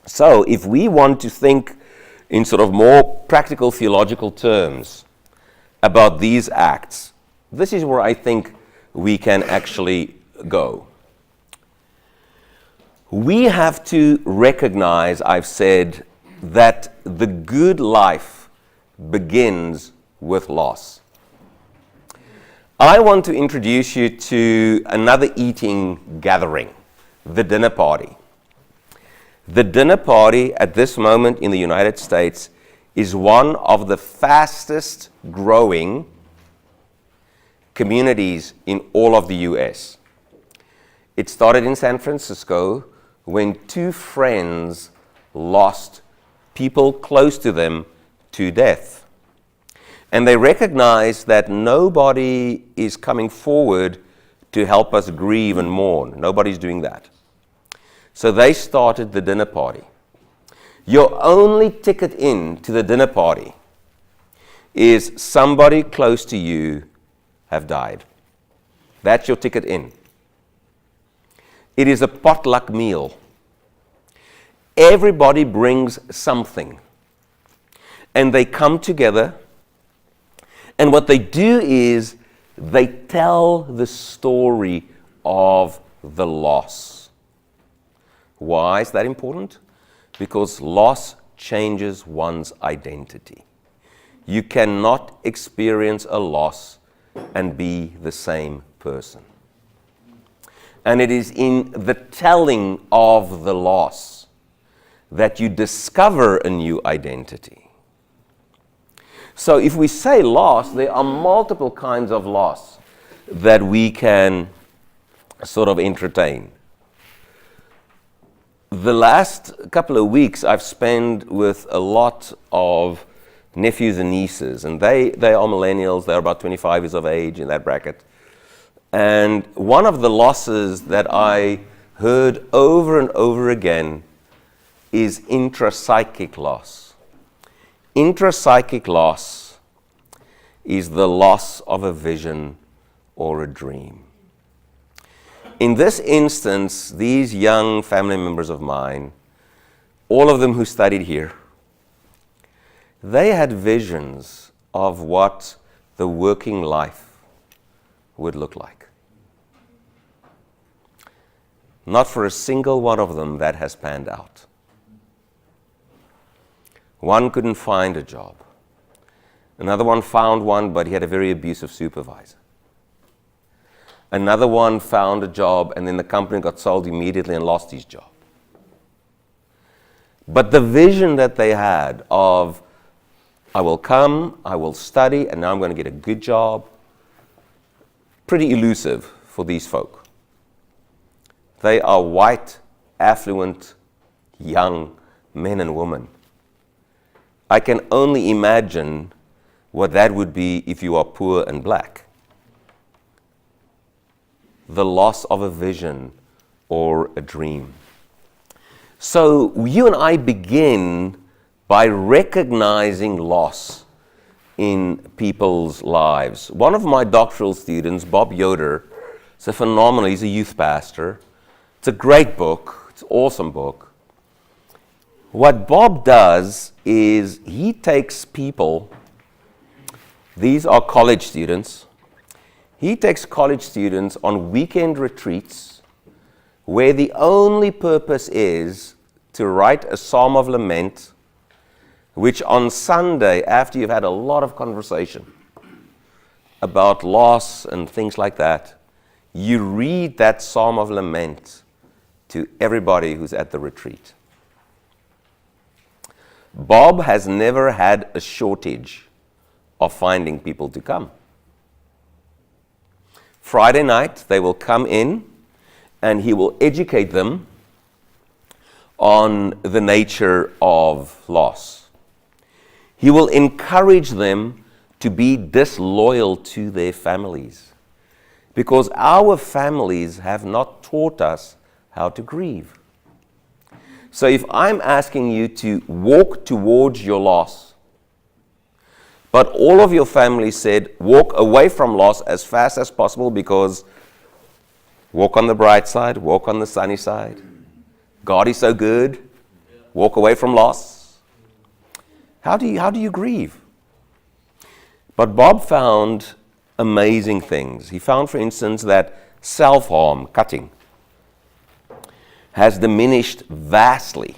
So if we want to think in sort of more practical theological terms about these acts, this is where I think we can actually go. We have to recognize, I've said, that the good life begins with loss. I want to introduce you to another eating gathering, the dinner party. The dinner party at this moment in the United States is one of the fastest growing communities in all of the US. It started in San Francisco when two friends lost people close to them to death. And they recognized that nobody is coming forward to help us grieve and mourn. Nobody's doing that. So they started the dinner party. Your only ticket in to the dinner party is somebody close to you have died. That's your ticket in. It is a potluck meal. Everybody brings something. And they come together. And what they do is they tell the story of the loss. Why is that important? Because loss changes one's identity. You cannot experience a loss and be the same person. And it is in the telling of the loss that you discover a new identity. So if we say loss, there are multiple kinds of loss that we can sort of entertain. The last couple of weeks I've spent with a lot of nephews and nieces, and they are millennials. They're about 25 years of age, in that bracket. And one of the losses that I heard over and over again is intrapsychic loss. Intrapsychic loss is the loss of a vision or a dream. In this instance, these young family members of mine, all of them who studied here, they had visions of what the working life would look like. Not for a single one of them that has panned out. One couldn't find a job. Another one found one, but he had a very abusive supervisor. Another one found a job, and then the company got sold immediately and lost his job. But the vision that they had of, I will come, I will study, and now I'm going to get a good job, pretty elusive for these folk. They are white, affluent, young men and women. I can only imagine what that would be if you are poor and black. The loss of a vision or a dream. So you and I begin by recognizing loss in people's lives. One of my doctoral students, Bob Yoder, is a phenomenal, he's a youth pastor. It's a great book, it's an awesome book. What Bob does is he takes people, these are college students, he takes college students on weekend retreats where the only purpose is to write a psalm of lament, which on Sunday, after you've had a lot of conversation about loss and things like that, you read that psalm of lament to everybody who's at the retreat. Bob has never had a shortage of finding people to come. Friday night, they will come in and he will educate them on the nature of loss. He will encourage them to be disloyal to their families because our families have not taught us how to grieve. So if I'm asking you to walk towards your loss, but all of your family said, walk away from loss as fast as possible because walk on the bright side, walk on the sunny side. God is so good. walk away from loss? How do you grieve? But Bob found amazing things. He found, for instance, that self-harm, cutting, has diminished vastly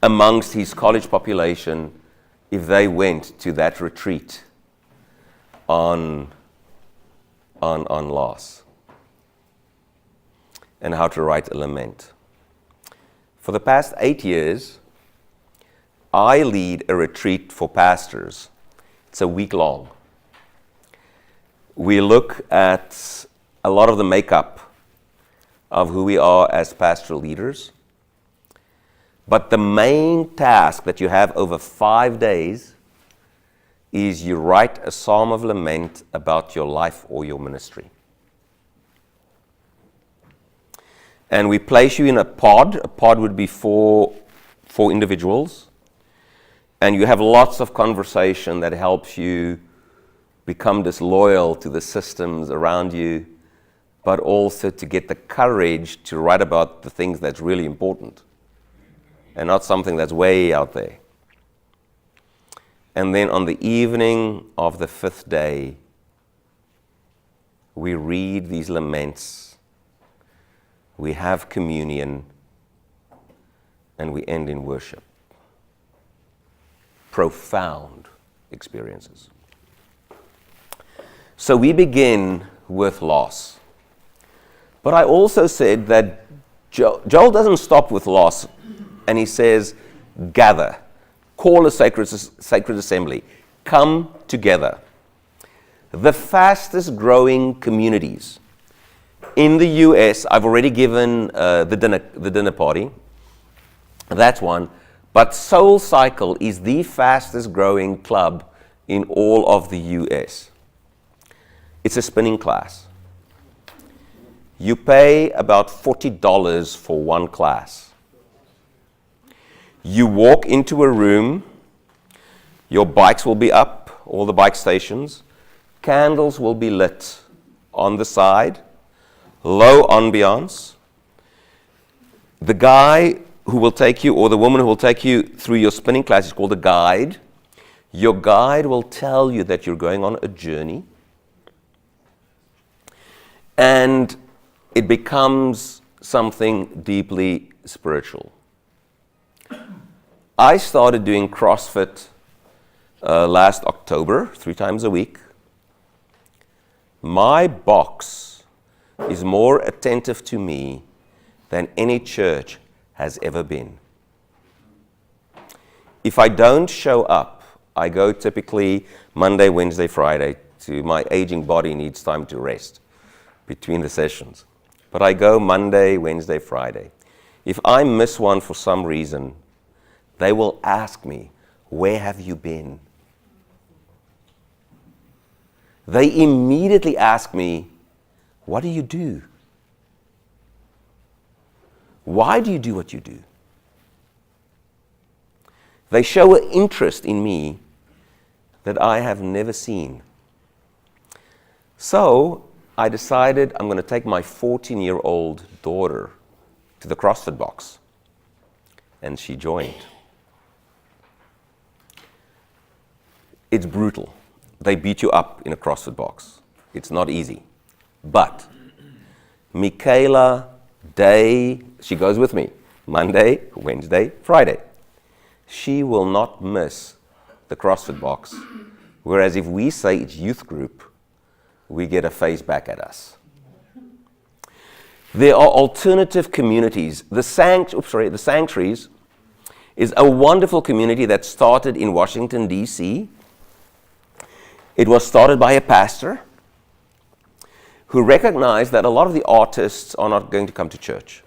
amongst his college population if they went to that retreat on loss and how to write a lament. For the past 8 years, I lead a retreat for pastors. It's a week long. We look at a lot of the makeup of who we are as pastoral leaders. But the main task that you have over 5 days is you write a psalm of lament about your life or your ministry. And we place you in a pod. A pod would be four individuals. And you have lots of conversation that helps you become disloyal to the systems around you, but also to get the courage to write about the things that's really important and not something that's way out there. And then on the evening of the 5th day, we read these laments, we have communion, and we end in worship. Profound experiences. So we begin with loss. But I also said that Joel doesn't stop with loss, and he says, gather, call a sacred assembly, come together. The fastest growing communities in the US, I've already given the dinner party, that's one, but Soul Cycle is the fastest growing club in all of the US. It's a spinning class. You pay about $40 for one class. You walk into a room, your bikes will be up, all the bike stations, candles will be lit on the side, low ambiance. The guy who will take you, or the woman who will take you through your spinning class is called a guide. Your guide will tell you that you're going on a journey, and it becomes something deeply spiritual. I started doing CrossFit last October, 3 times a week. My box is more attentive to me than any church has ever been. If I don't show up, I go typically Monday, Wednesday, Friday. My aging body needs time to rest between the sessions. But I go Monday, Wednesday, Friday. If I miss one for some reason, they will ask me, where have you been? They immediately ask me, what do you do? Why do you do what you do? They show an interest in me that I have never seen. So I decided I'm going to take my 14-year-old daughter to the CrossFit box. And she joined. It's brutal. They beat you up in a CrossFit box. It's not easy. But Michaela Day, she goes with me, Monday, Wednesday, Friday. She will not miss the CrossFit box. Whereas if we say it's youth group, we get a face back at us. There are alternative communities. The Sanctuaries is a wonderful community that started in Washington, D.C. It was started by a pastor who recognized that a lot of the artists are not going to come to church,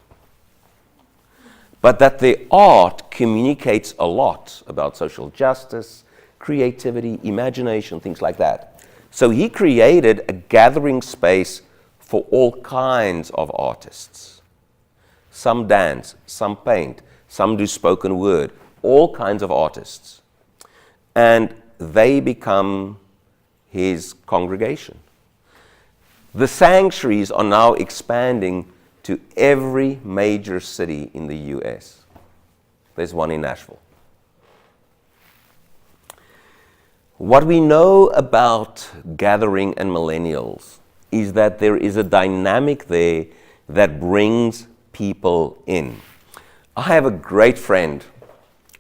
but that their art communicates a lot about social justice, creativity, imagination, things like that. So he created a gathering space for all kinds of artists. Some dance, some paint, some do spoken word, all kinds of artists. And they become his congregation. The sanctuaries are now expanding to every major city in the US. there's one in Nashville. What we know about gathering and millennials is that there is a dynamic there that brings people in. I have a great friend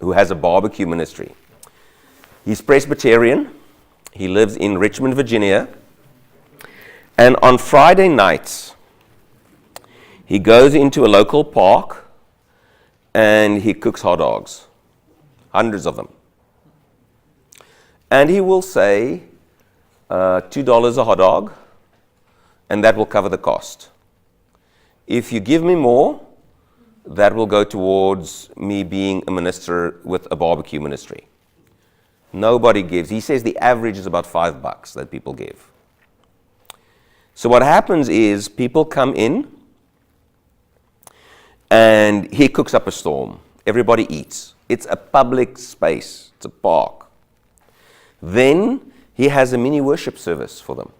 who has a barbecue ministry. He's Presbyterian. He lives in Richmond, Virginia. And on Friday nights, he goes into a local park and he cooks hot dogs, hundreds of them. And he will say, $2 a hot dog, and that will cover the cost. If you give me more, that will go towards me being a minister with a barbecue ministry. Nobody gives. He says the average is about $5 that people give. So what happens is people come in, and he cooks up a storm. Everybody eats. It's a public space. It's a park. Then he has a mini worship service for them.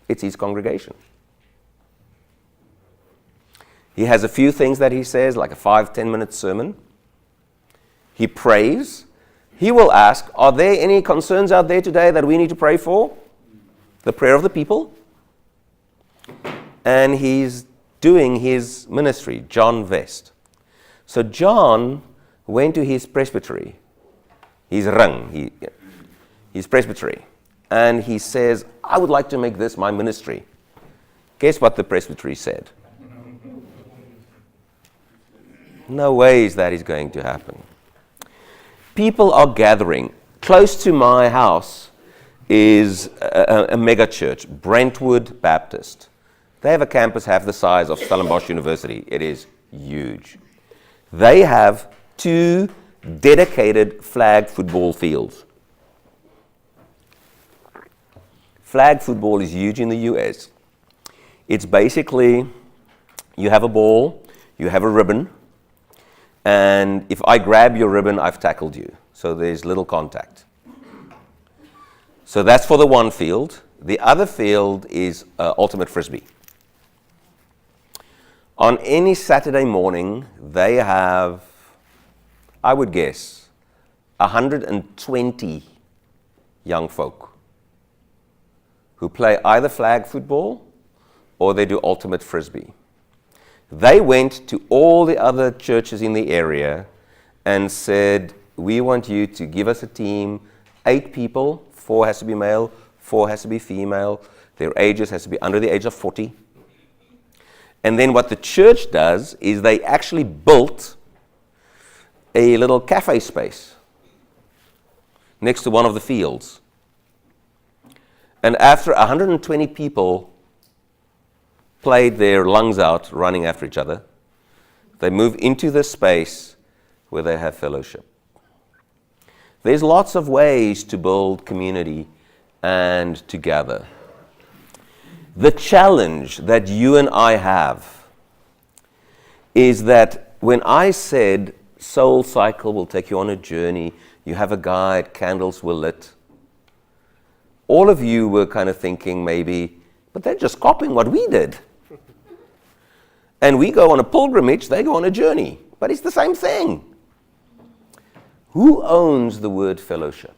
It's his congregation. He has a few things that he says, like a 5-10 minute sermon. He prays. He will ask, are there any concerns out there today that we need to pray for? The prayer of the people. And he's doing his ministry, John Vest. So John went to his presbytery, his ring, his presbytery, and he says, I would like to make this my ministry. Guess what the presbytery said? No ways that is going to happen. People are gathering. Close to my house is a mega church, Brentwood Baptist. They have a campus half the size of Stellenbosch University. It is huge. They have 2 dedicated flag football fields. Flag football is huge in the US. It's basically, you have a ball, you have a ribbon, and if I grab your ribbon, I've tackled you. So there's little contact. So that's for the one field. The other field is ultimate Frisbee. On any Saturday morning, they have, I would guess, 120 young folk who play either flag football or they do ultimate Frisbee. They went to all the other churches in the area and said, we want you to give us a team, 8 people, 4 has to be male, 4 has to be female, their ages has to be under the age of 40. And then what the church does is they actually built a little cafe space next to one of the fields. And after 120 people played their lungs out running after each other, they move into the space where they have fellowship. There's lots of ways to build community and to gather. The challenge that you and I have is that when I said Soul Cycle will take you on a journey, you have a guide, candles were lit, all of you were kind of thinking maybe, but they're just copying what we did. And we go on a pilgrimage, they go on a journey. But it's the same thing. Who owns the word fellowship?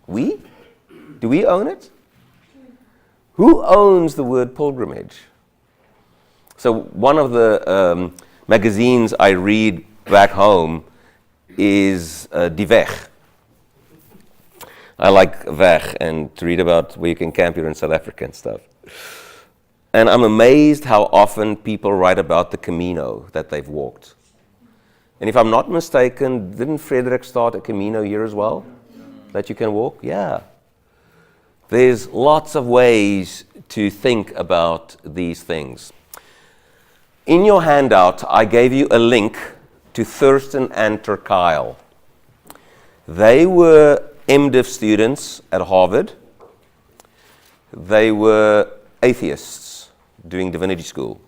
We? Do we own it? Who owns the word pilgrimage? So one of the magazines I read back home is Die Weg. I like Weg and to read about where you can camp here in South Africa and stuff. And I'm amazed how often people write about the Camino that they've walked. And if I'm not mistaken, didn't Frederick start a Camino here as well? That you can walk? Yeah. There's lots of ways to think about these things. In your handout, I gave you a link to Thurston and Terkyle. They were MDiv students at Harvard. They were atheists doing divinity school.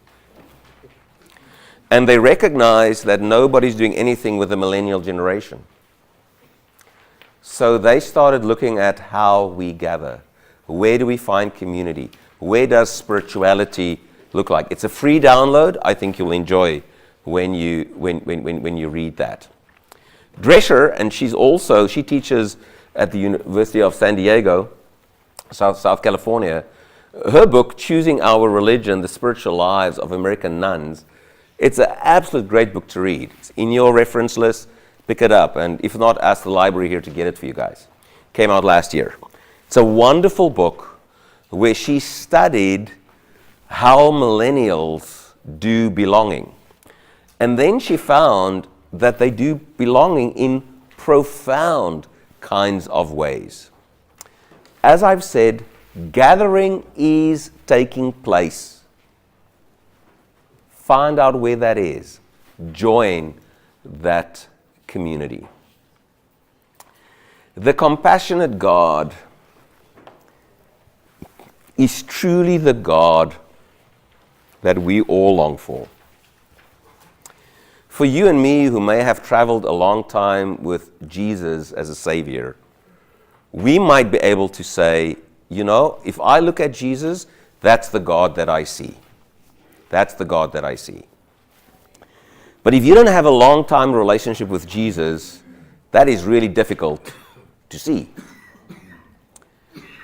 And they recognized that nobody's doing anything with the millennial generation. So they started looking at how we gather. Where do we find community? Where does spirituality look like? It's a free download. I think you'll enjoy when you read that. Drescher, and she teaches at the University of San Diego, South California. Her book, Choosing Our Religion, The Spiritual Lives of American Nuns, it's an absolute great book to read. It's in your reference list, pick it up, and if not, ask the library here to get it for you guys. Came out last year. It's a wonderful book where she studied how millennials do belonging. And then she found that they do belonging in profound kinds of ways. As I've said, gathering is taking place. Find out where that is. Join that community. The compassionate God is truly the God that we all long for. For you and me who may have traveled a long time with Jesus as a Savior, we might be able to say, you know, if I look at Jesus, that's the God that I see. That's the God that I see. But if you don't have a long-time relationship with Jesus, that is really difficult to see.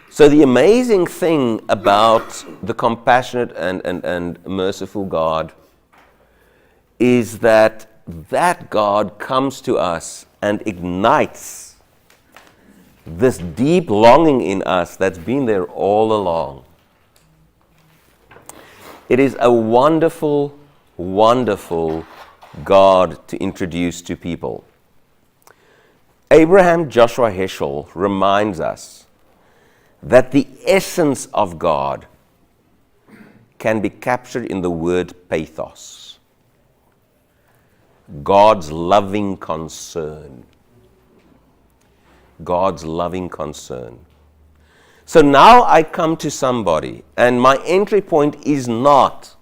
So the amazing thing about the compassionate and merciful God is that God comes to us and ignites this deep longing in us that's been there all along. It is a wonderful, wonderful God to introduce to people. Abraham Joshua Heschel reminds us that the essence of God can be captured in the word pathos. God's loving concern. God's loving concern. So now I come to somebody, and my entry point is not,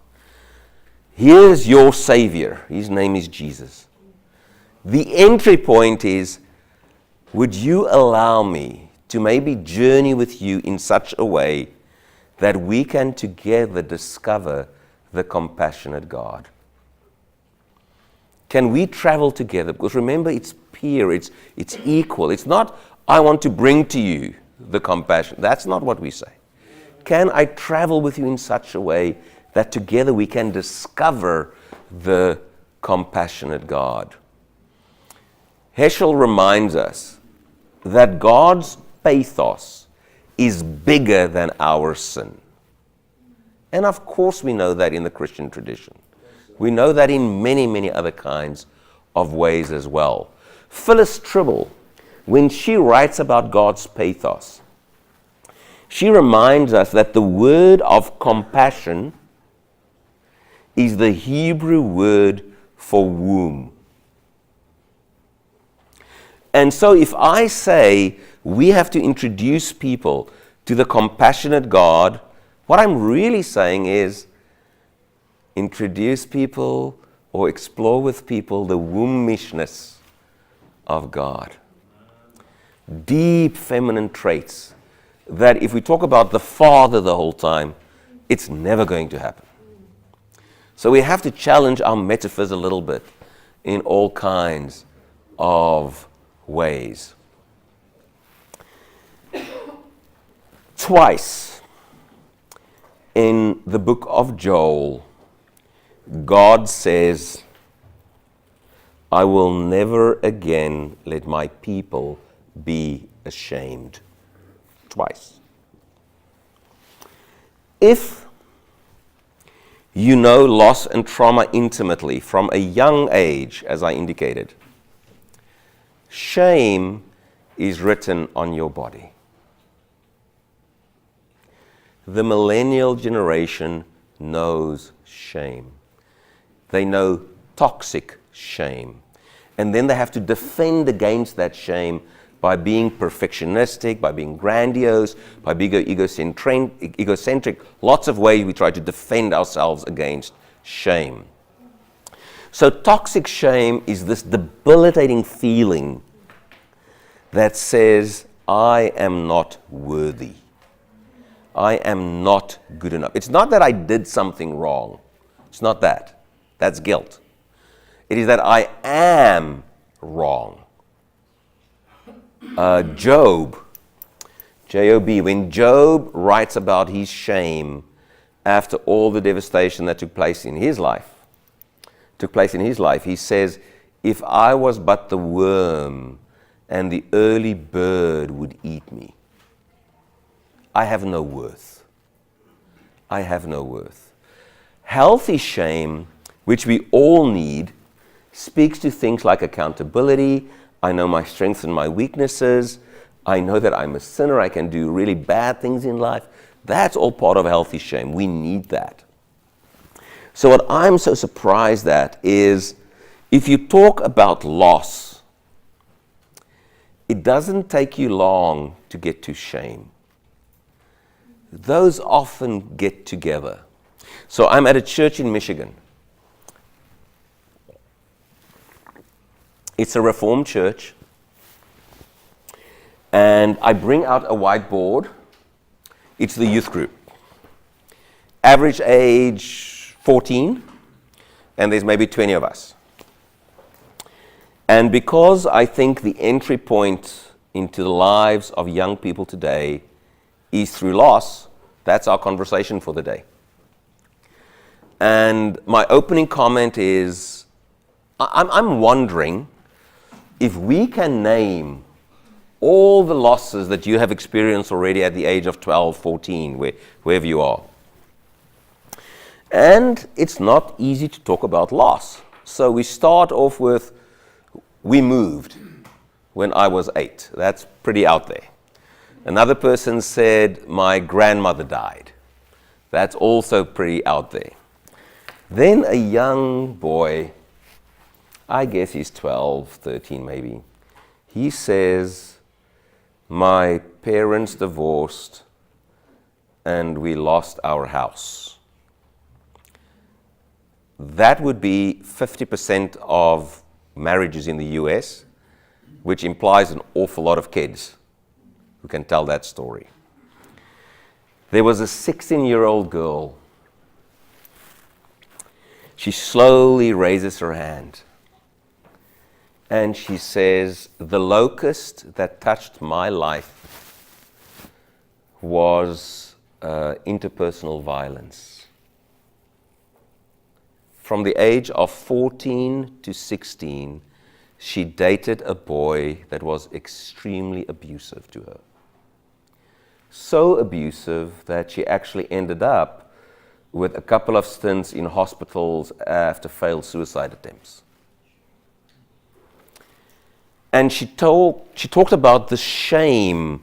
here's your Savior. His name is Jesus. The entry point is, would you allow me to maybe journey with you in such a way that we can together discover the compassionate God? Can we travel together? Because remember, it's peer, it's equal. It's not, I want to bring to you the compassion. That's not what we say. Can I travel with you in such a way that together we can discover the compassionate God? Heschel reminds us that God's pathos is bigger than our sin. And of course we know that in the Christian tradition. We know that in many, many other kinds of ways as well. Phyllis Tribble, when she writes about God's pathos, she reminds us that the word of compassion is the Hebrew word for womb. And so if I say we have to introduce people to the compassionate God, what I'm really saying is introduce people or explore with people the wombishness of God. Deep feminine traits that if we talk about the Father the whole time, it's never going to happen. So we have to challenge our metaphors a little bit in all kinds of ways. Twice in the book of Joel, God says, I will never again let my people be ashamed. Twice. If you know loss and trauma intimately from a young age, as I indicated, shame is written on your body. The millennial generation knows shame. They know toxic shame. And then they have to defend against that shame by being perfectionistic, by being grandiose, by being egocentric. Lots of ways we try to defend ourselves against shame. So toxic shame is this debilitating feeling that says, I am not worthy. I am not good enough. It's not that I did something wrong. It's not that. That's guilt. It is that I am wrong. Job, Job, when Job writes about his shame after all the devastation that took place in his life, he says, if I was but the worm and the early bird would eat me, I have no worth. I have no worth. Healthy shame, which we all need, speaks to things like accountability. I know my strengths and my weaknesses. I know that I'm a sinner. I can do really bad things in life. That's all part of healthy shame. We need that. So what I'm so surprised at is if you talk about loss, it doesn't take you long to get to shame. Those often get together. So I'm at a church in Michigan. It's a Reformed church. And I bring out a whiteboard. It's the youth group. Average age 14, and there's maybe 20 of us. And because I think the entry point into the lives of young people today is through loss, that's our conversation for the day. And my opening comment is, I'm wondering if we can name all the losses that you have experienced already at the age of 12, 14, wherever you are. And it's not easy to talk about loss. So we start off with, we moved when I was 8. That's pretty out there. Another person said, my grandmother died. That's also pretty out there. Then a young boy, I guess he's 12, 13 maybe, he says, my parents divorced and we lost our house. That would be 50% of marriages in the US, which implies an awful lot of kids who can tell that story. There was a 16-year-old girl. She slowly raises her hand and she says, the locust that touched my life was interpersonal violence. From the age of 14 to 16, she dated a boy that was extremely abusive to her. So abusive that she actually ended up with a couple of stints in hospitals after failed suicide attempts. And she talked about the shame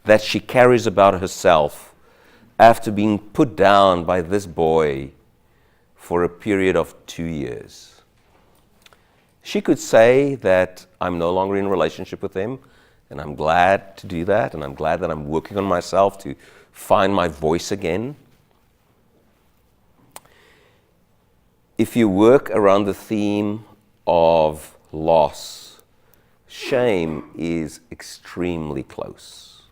that she carries about herself after being put down by this boy for a period of 2 years. She could say that I'm no longer in a relationship with him, and I'm glad to do that, and I'm glad that I'm working on myself to find my voice again. If you work around the theme of loss, shame is extremely close.